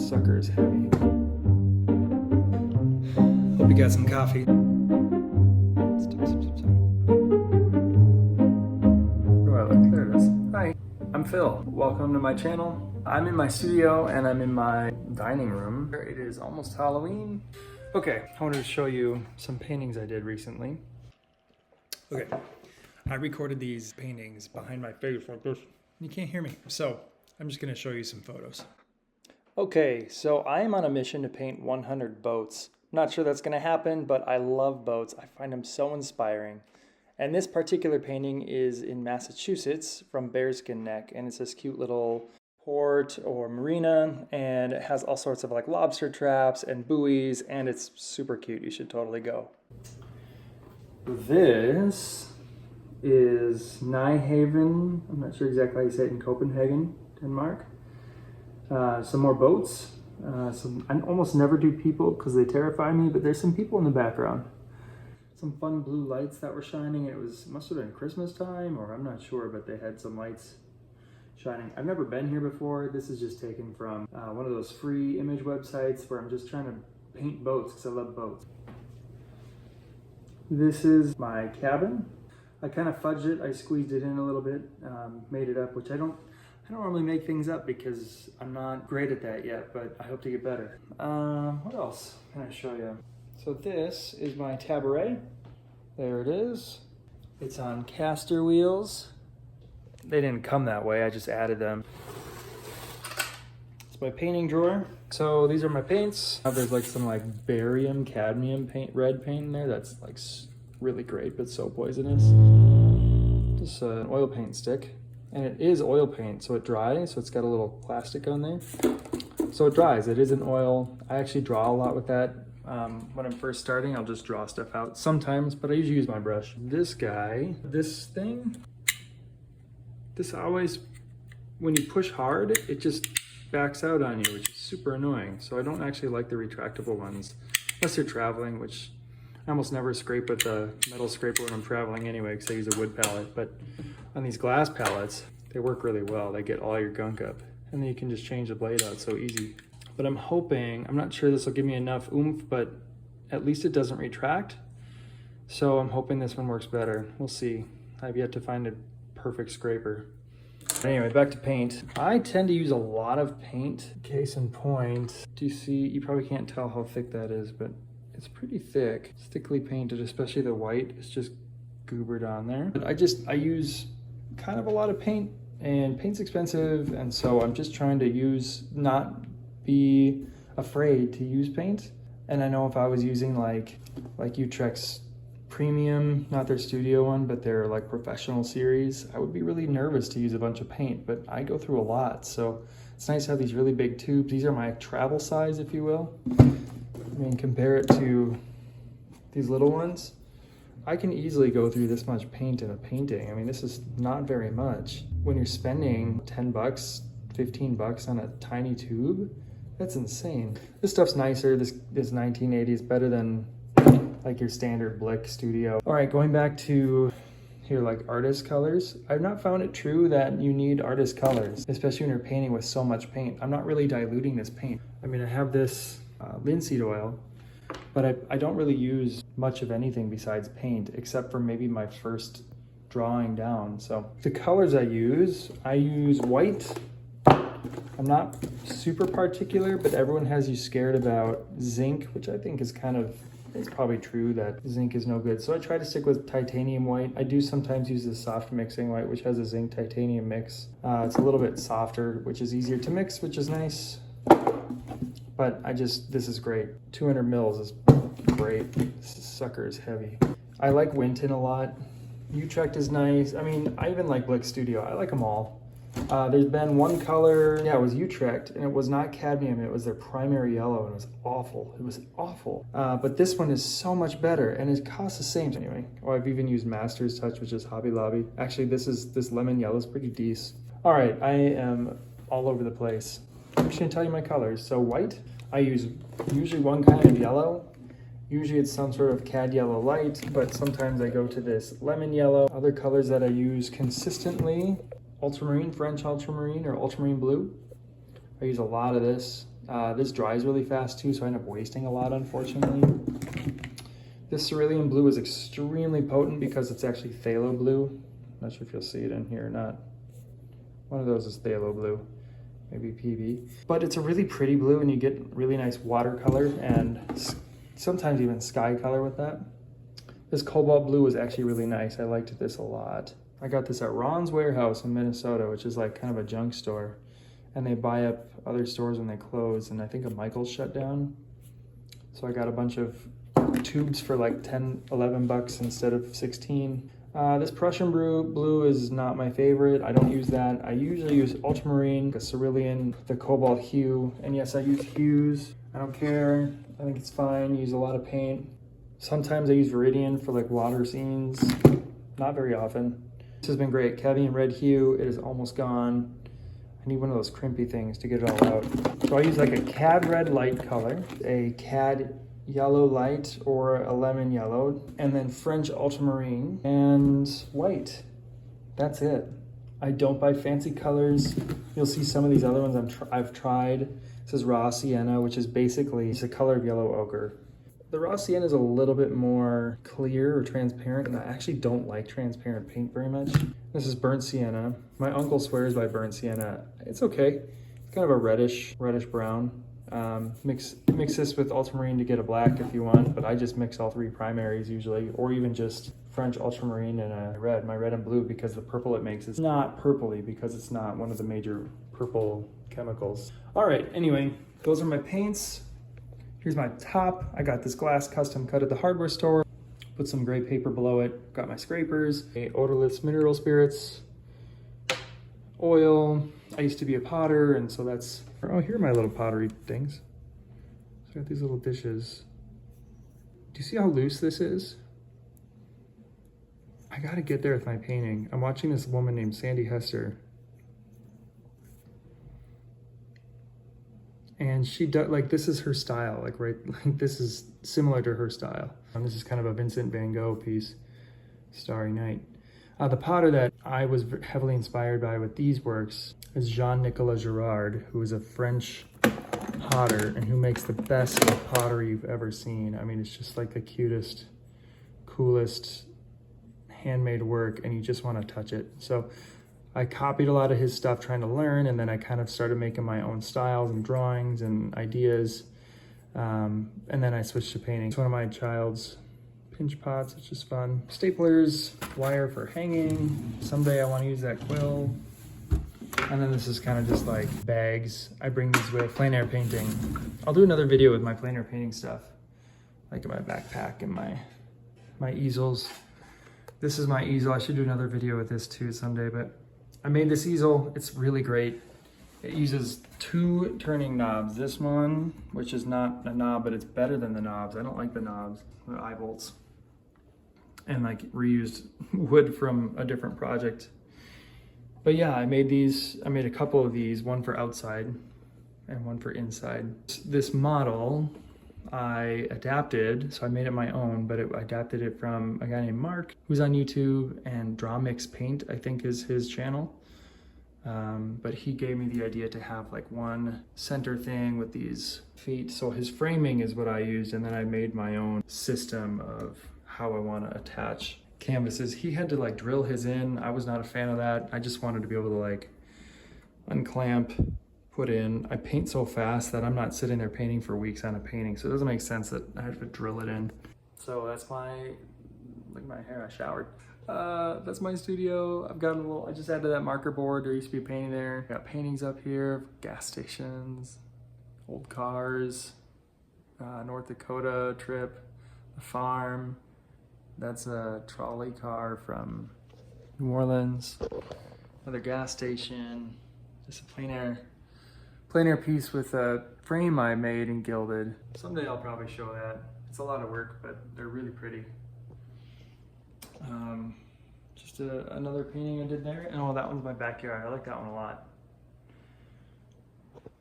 sucker is heavy. Hope you got some coffee. There it is. Hi, I'm Phil. Welcome to my channel. I'm in my studio and I'm in my dining room. It is almost Halloween. Okay, I wanted to show you some paintings I did recently. Okay, I recorded these paintings behind my face like this. You can't hear me, so I'm just gonna show you some photos. Okay, so I am on a mission to paint 100 boats. I'm not sure that's gonna happen, but I love boats. I find them so inspiring. And this particular painting is in Massachusetts from Bearskin Neck, and it's this cute little port or marina, and it has all sorts of like lobster traps and buoys, and it's super cute. You should totally go. This is Nyhaven. I'm not sure exactly how you say it in Copenhagen, Denmark. Some more boats. I almost never do people because they terrify me, but there's some people in the background. Some fun blue lights that were shining. It must have been Christmas time, or I'm not sure, but they had some lights shining. I've never been here before. This is just taken from one of those free image websites where I'm just trying to paint boats because I love boats. This is my cabin. I kind of fudged it. I squeezed it in a little bit, made it up, which I don't normally make things up because I'm not great at that yet, but I hope to get better. What else can I show you? So this is my tabaret. There it is. It's on caster wheels. They didn't come that way, I just added them. It's my painting drawer. So these are my paints. There's like some like barium cadmium paint, red paint in there that's like really great but so poisonous. Just an oil paint stick. And it is oil paint, so it dries, so it's got a little plastic on there. So it dries, it isn't oil. I actually draw a lot with that. When I'm first starting, I'll just draw stuff out sometimes, but I usually use my brush. This guy, this thing, this always, when you push hard, it just backs out on you, which is super annoying. So I don't actually like the retractable ones, unless you're traveling, which I almost never scrape with the metal scraper when I'm traveling anyway, because I use a wood palette. But on these glass palettes, they work really well. They get all your gunk up, and then you can just change the blade out so easy. But I'm hoping, I'm not sure this will give me enough oomph, but at least it doesn't retract. So I'm hoping this one works better. We'll see. I've yet to find a perfect scraper. Anyway, back to paint. I tend to use a lot of paint. Case in point, do you see, you probably can't tell how thick that is, but it's pretty thick. It's thickly painted, especially the white. It's just goobered on there. But I use kind of a lot of paint, and paint's expensive, and so I'm just trying to not be afraid to use paint. And I know if I was using like Utrecht's premium, not their studio one, but their like professional series, I would be really nervous to use a bunch of paint, but I go through a lot. So it's nice to have these really big tubes. These are my travel size, if you will. I mean, compare it to these little ones. I can easily go through this much paint in a painting. I mean, this is not very much. When you're spending 10 bucks, 15 bucks on a tiny tube, that's insane. This stuff's nicer. This 1980 is better than like your standard Blick studio. All right, going back to here, like artist colors. I've not found it true that you need artist colors, especially when you're painting with so much paint. I'm not really diluting this paint. I mean, I have this linseed oil, but I don't really use much of anything besides paint, except for maybe my first drawing down. So the colors I use white. I'm not super particular, but everyone has you scared about zinc, which I think is it's probably true that zinc is no good. So I try to stick with titanium white. I do sometimes use the soft mixing white, which has a zinc titanium mix. It's a little bit softer, which is easier to mix, which is nice. But this is great. 200 mils is great. This sucker is heavy. I like Winton a lot. Utrecht is nice. I mean, I even like Blick Studio. I like them all. There's been one color, yeah, it was Utrecht, and it was not cadmium, it was their primary yellow, and it was awful. It was awful. But this one is so much better, and it costs the same anyway. Oh, I've even used Master's Touch, which is Hobby Lobby. Actually, this lemon yellow is pretty decent. All right, I am all over the place. I'm just gonna tell you my colors. So white, I use usually one kind of yellow. Usually it's some sort of cad yellow light, but sometimes I go to this lemon yellow. Other colors that I use consistently, ultramarine, French ultramarine or ultramarine blue. I use a lot of this. This dries really fast too, so I end up wasting a lot, unfortunately. This cerulean blue is extremely potent because it's actually phthalo blue. Not sure if you'll see it in here or not. One of those is phthalo blue, maybe PB. But it's a really pretty blue and you get really nice watercolor and sometimes even sky color with that. This cobalt blue was actually really nice. I liked this a lot. I got this at Ron's Warehouse in Minnesota, which is like kind of a junk store. And they buy up other stores when they close. And I think a Michael's shut down. So I got a bunch of tubes for like 10, 11 bucks instead of 16. This Prussian blue is not my favorite. I don't use that. I usually use ultramarine, the cerulean, the cobalt hue. And yes, I use hues. I don't care. I think it's fine. Use a lot of paint. Sometimes I use Viridian for like water scenes. Not very often. This has been great. Cadmium red hue. It is almost gone. I need one of those crimpy things to get it all out. So I use like a cad red light color, a cad yellow light or a lemon yellow, and then French ultramarine and white. That's it. I don't buy fancy colors. You'll see some of these other ones I've tried. This is raw sienna, which is basically the color of yellow ochre. The raw sienna is a little bit more clear or transparent, and I actually don't like transparent paint very much. This is burnt sienna. My uncle swears by burnt sienna. It's okay. It's kind of a reddish brown. Mix this with ultramarine to get a black if you want, but I just mix all three primaries usually, or even just French ultramarine and a red, my red and blue, because the purple it makes is not purpley because it's not one of the major purple chemicals. All right, anyway, those are my paints. Here's my top. I got this glass custom cut at the hardware store. Put some gray paper below it. Got my scrapers, a odorless mineral spirits, oil. I used to be a potter, and so that's, oh, here are my little pottery things. So I got these little dishes. Do you see how loose this is? I gotta get there with my painting. I'm watching this woman named Sandi Hester. And she does, like, this is her style, like, right, like, this is similar to her style. And this is kind of a Vincent van Gogh piece, Starry Night. The potter that I was heavily inspired by with these works is Jean-Nicolas Girard, who is a French potter and who makes the best pottery you've ever seen. I mean, it's just like the cutest, coolest handmade work, and you just want to touch it. So I copied a lot of his stuff trying to learn, and then I kind of started making my own styles and drawings and ideas. And then I switched to painting. It's one of my child's pinch pots, which is fun. Staplers, wire for hanging. Someday I want to use that quill. And then this is kind of just like bags. I bring these with plein air painting. I'll do another video with my plein air painting stuff, like in my backpack and my easels. This is my easel. I should do another video with this too someday, but I made this easel. It's really great. It uses 2 turning knobs. This one, which is not a knob, but it's better than the knobs. I don't like the knobs, the eye bolts. And like reused wood from a different project. But yeah, I made these. I made a couple of these, one for outside and one for inside. This model I adapted, so I made it my own, but I adapted it from a guy named Mark, who's on YouTube, and Draw Mix Paint, I think, is his channel. But he gave me the idea to have like one center thing with these feet. So his framing is what I used, and then I made my own system of how I want to attach canvases. He had to like drill his in. I was not a fan of that. I just wanted to be able to like unclamp, put in. I paint so fast that I'm not sitting there painting for weeks on a painting, so it doesn't make sense that I have to drill it in. So that's my, look at my hair, I showered. That's my studio. I've got a little, I just added that marker board. There used to be a painting there. Got paintings up here, gas stations, old cars, North Dakota trip, the farm. That's a trolley car from New Orleans. Another gas station. Just a plein air piece with a frame I made and gilded. Someday I'll probably show that. It's a lot of work, but they're really pretty. Just another painting I did there. And oh, that one's my backyard. I like that one a lot.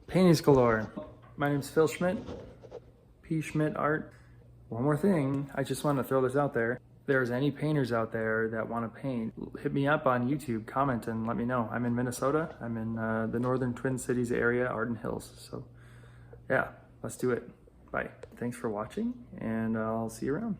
Paintings galore. My name's Phil Schmidt, P. Schmidt Art. One more thing, I just want to throw this out there. If there's any painters out there that want to paint, hit me up on YouTube, comment, and let me know. I'm in Minnesota. I'm in the northern Twin Cities area, Arden Hills. So yeah, let's do it. Bye. Thanks for watching, and I'll see you around.